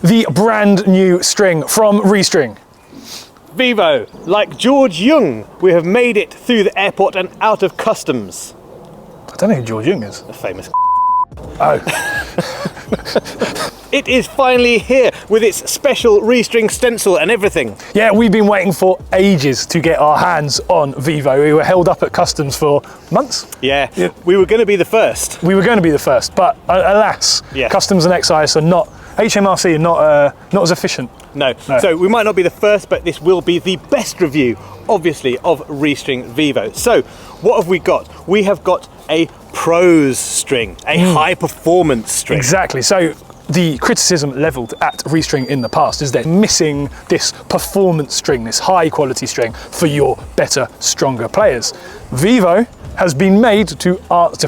the brand new string from ReString. Vivo, like George Young, we have made it through the airport and out of customs. I don't know who George Young is. The famous. Oh. It is finally here with its special ReString stencil and everything. Yeah, we've been waiting for ages to get our hands on Vivo. We were held up at customs for months. Yeah. We were going to be the first. We were going to be the first, but alas, customs and excise are not, HMRC are not as efficient. No. So we might not be the first, but this will be the best review, obviously, of ReString Vivo. So what have we got? We have got a pros string, a high performance string. Exactly. So the criticism levelled at ReString in the past is they're missing this performance string, this high quality string for your better, stronger players. Vivo has been made to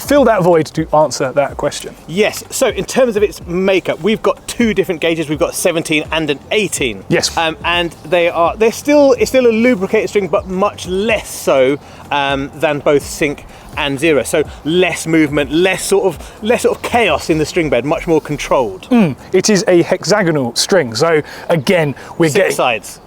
fill that void, to answer that question. Yes, so in terms of its makeup, we've got two different gauges. We've got a 17 and an 18. Yes. And it's still a lubricated string, but much less so than both sync and zero. So less movement, less sort of chaos in the string bed, much more controlled. It is a hexagonal string, so again we're Six sides.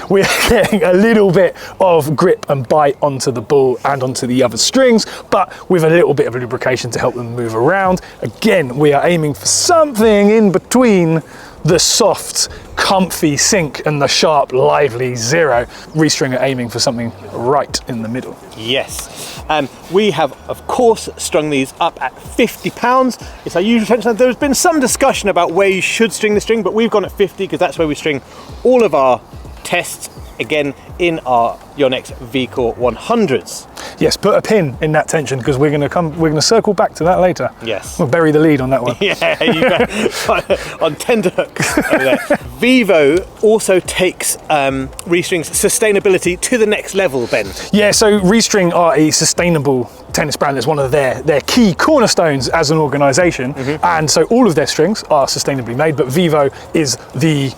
We're getting a little bit of grip and bite onto the ball and onto the other strings, but with a little bit of lubrication to help them move around. Again, we are aiming for something in between the soft, comfy sync and the sharp, lively zero. ReString are aiming for something right in the middle. Yes. We have, of course, strung these up at £50. It's our usual tension. There's been some discussion about where you should string the string, but we've gone at 50 because that's where we string all of our tests, again, in our Yonex VCore 100s. Yes, put a pin in that tension because we're going to circle back to that later. Yes. We'll bury the lead on that one. Yeah, you bet. On tender hooks over there. Vivo also takes ReString's sustainability to the next level, Ben. Yeah, so ReString are a sustainable tennis brand. It's one of their key cornerstones as an organisation, and so all of their strings are sustainably made, but Vivo is the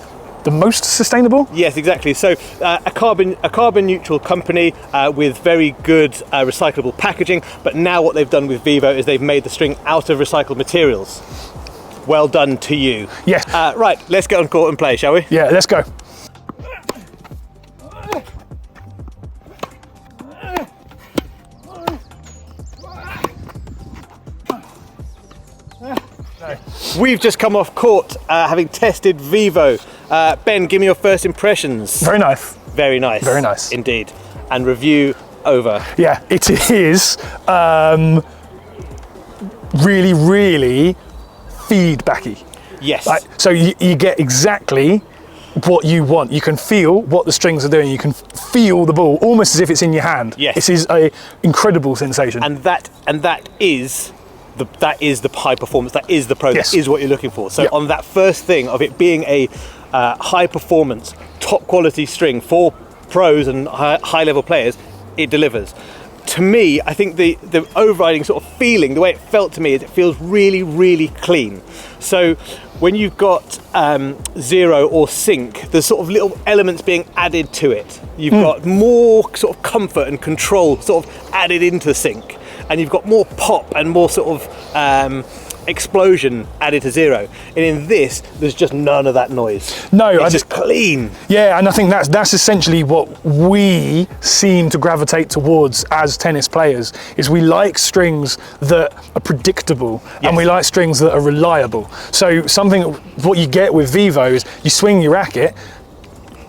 most sustainable? Yes, exactly. So a carbon neutral company with very good recyclable packaging, but now what they've done with Vivo is they've made the string out of recycled materials. Well done to you. Yes. Right, let's get on court and play, shall we? Yeah, let's go. We've just come off court having tested Vivo. Ben, give me your first impressions. Very nice. Very nice. Very nice. Indeed. And review over. Yeah, it is really, really feedbacky. Yes. So you get exactly what you want. You can feel what the strings are doing. You can feel the ball almost as if it's in your hand. Yes. This is an incredible sensation. And that is the high performance. That is the pro. Yes. That is what you're looking for. So on that first thing of it being a high performance, top quality string for pros and high level players, it delivers. To me, I think the overriding sort of feeling, the way it felt to me, is it feels really, really clean. So when you've got zero or sync, there's sort of little elements being added to it. You've got more sort of comfort and control sort of added into sync. And you've got more pop and more sort of explosion added to zero. And in this, there's just none of that noise. No, it's just clean. Yeah, and I think that's essentially what we seem to gravitate towards as tennis players, is we like strings that are predictable, and we like strings that are reliable. So what you get with Vivo is you swing your racket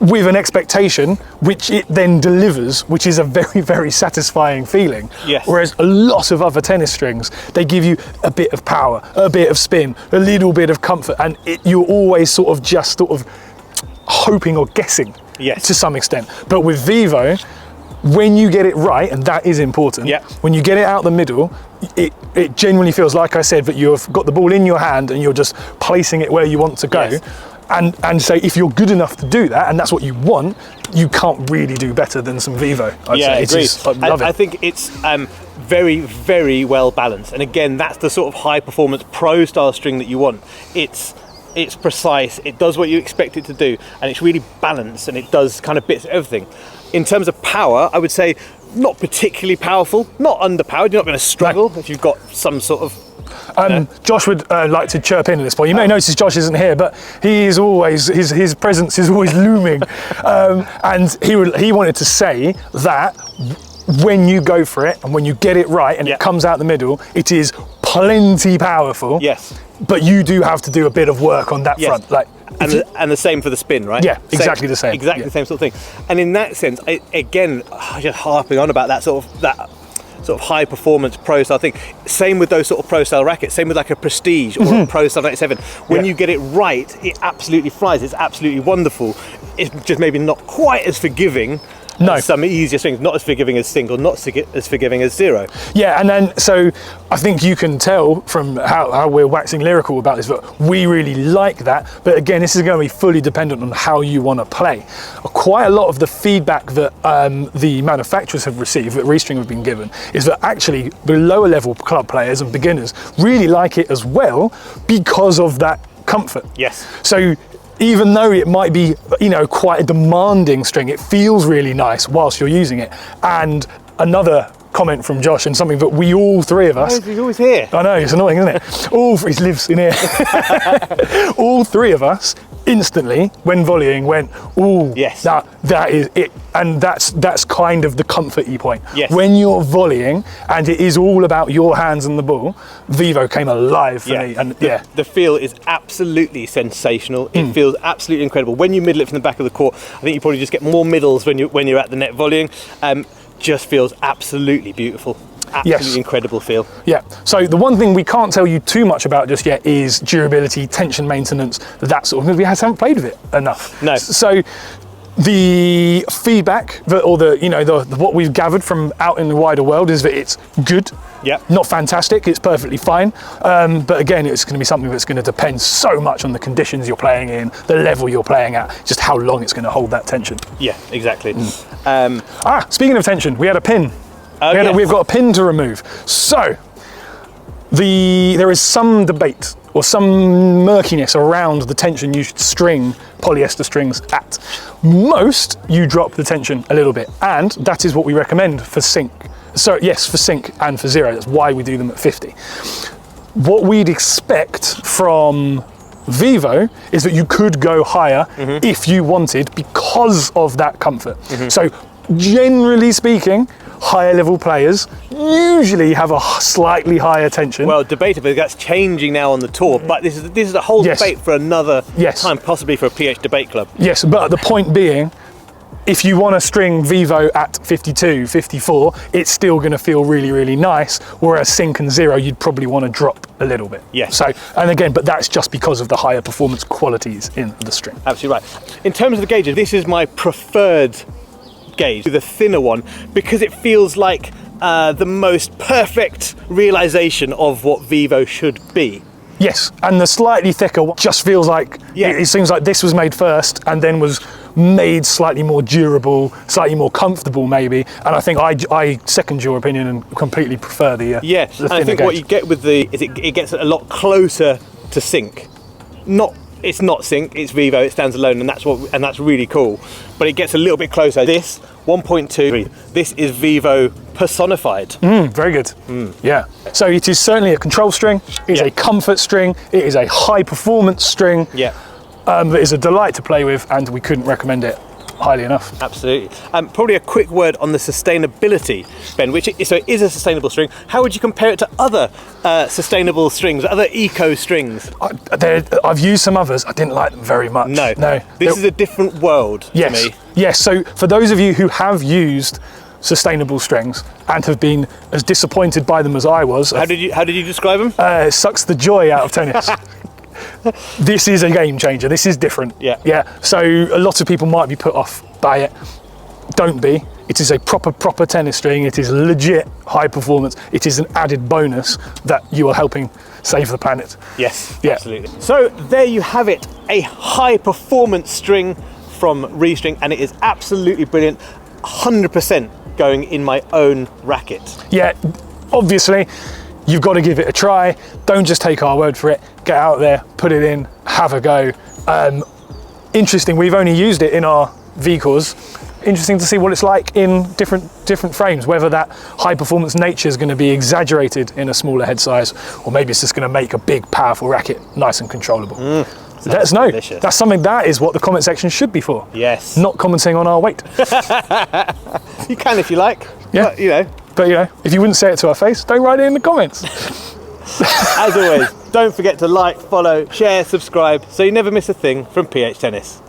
with an expectation, which it then delivers, which is a very, very satisfying feeling. Yes. Whereas a lot of other tennis strings, they give you a bit of power, a bit of spin, a little bit of comfort, and you're always sort of hoping or guessing to some extent. But with Vivo, when you get it right, and that is important, when you get it out the middle, it genuinely feels, like I said, that you've got the ball in your hand and you're just placing it where you want to go. Yes. And so if you're good enough to do that, and that's what you want, you can't really do better than some Vivo. I'd say. Agreed. I love it. I think it's very, very well balanced. And again, that's the sort of high performance pro style string that you want. It's precise, it does what you expect it to do, and it's really balanced, and it does kind of bits of everything. In terms of power, I would say not particularly powerful, not underpowered. You're not going to struggle if you've got some sort of Josh would like to chirp in at this point. You may notice Josh isn't here, but he is always, his presence is always looming. And he wanted to say that when you go for it and when you get it right and it comes out the middle, it is plenty powerful. Yes. But you do have to do a bit of work on that front. Like, and the same for the spin, right? Yeah, exactly the same. Exactly the same sort of thing. And in that sense, again, just harping on about that sort of high performance pro style thing. Same with those sort of pro style rackets. Same with like a Prestige or a Pro Style 97. When you get it right, it absolutely flies. It's absolutely wonderful. It's just maybe not quite as forgiving. No. Some easier strings, not as forgiving as single, not as forgiving as zero. Yeah, and then so I think you can tell from how we're waxing lyrical about this, but we really like that. But again, this is going to be fully dependent on how you want to play. Quite a lot of the feedback that the manufacturers have received, that ReString have been given, is that actually the lower level club players and beginners really like it as well because of that comfort. Yes. So even though it might be, quite a demanding string, it feels really nice whilst you're using it. And another comment from Josh, and something that we all three of us... He's always here. I know, it's annoying, isn't it? He lives in here. All three of us instantly, when volleying, went, ooh, yes, that is it. And that's kind of the comfort-y point. Yes. When you're volleying, and it is all about your hands and the ball, Vivo came alive for me. And the feel is absolutely sensational. It feels absolutely incredible. When you middle it from the back of the court, I think you probably just get more middles when you're at the net volleying. Just feels absolutely beautiful. Absolutely incredible feel. Yeah. So the one thing we can't tell you too much about just yet is durability, tension maintenance, that sort of, because we haven't played with it enough. No. So the feedback what we've gathered from out in the wider world is that it's good. Yeah. Not fantastic, it's perfectly fine. But again, it's going to be something that's going to depend so much on the conditions you're playing in, the level you're playing at, just how long it's going to hold that tension. Yeah, exactly. Speaking of tension, we had a pin. We've got a pin to remove. So there is some debate or some murkiness around the tension you should string polyester strings at. Most, you drop the tension a little bit, and that is what we recommend for sync. So yes, for sync and for zero, that's why we do them at 50. What we'd expect from Vivo is that you could go higher if you wanted, because of that comfort. So generally speaking, higher level players usually have a slightly higher tension. Well, debatable, that's changing now on the tour, but this is a whole debate for another time, possibly for a PH debate club. Yes, but the point being, if you want to string Vivo at 52, 54, it's still going to feel really, really nice, whereas sync and zero, you'd probably want to drop a little bit. Yes. So, and again, but that's just because of the higher performance qualities in the string. Absolutely right. In terms of the gauges, this is my preferred gauge, the thinner one, because it feels like the most perfect realization of what Vivo should be. Yes, and the slightly thicker one just feels like, it seems like this was made first and then was made slightly more durable, slightly more comfortable maybe, and I think I second your opinion and completely prefer the and I think gauge. What you get with it gets a lot closer to sync. It's not sync, it's Vivo, it stands alone, and that's really cool. But it gets a little bit closer. This 1.2, this is Vivo personified. Very good. Yeah. So it is certainly a control string, it is a comfort string, it is a high performance string. Yeah. That is a delight to play with, and we couldn't recommend it highly enough. Absolutely. Probably a quick word on the sustainability, Ben, so it is a sustainable string. How would you compare it to other sustainable strings, other eco strings? I've used some others, I didn't like them very much. No. This is a different world to me. Yes, so for those of you who have used sustainable strings and have been as disappointed by them as I was. How did you describe them? It sucks the joy out of tennis. This is a game changer. This is different. Yeah. So a lot of people might be put off by it. Don't be. It is a proper tennis string. It is legit high performance. It is an added bonus that you are helping save the planet. Yes, absolutely. So there you have it, a high performance string from ReString, and it is absolutely brilliant. 100% going in my own racket. Yeah, obviously. You've got to give it a try. Don't just take our word for it. Get out there, put it in, have a go. Interesting, we've only used it in our V-Cores. interesting to see what it's like in different frames, whether that high performance nature is going to be exaggerated in a smaller head size, or maybe it's just going to make a big powerful racket nice and controllable. Let us know. Delicious. That is what the comment section should be for. Yes. Not commenting on our weight. You can if you like. Yeah. But, But if you wouldn't say it to our face, don't write it in the comments. as always, don't forget to like, follow, share, subscribe, so you never miss a thing from PH Tennis.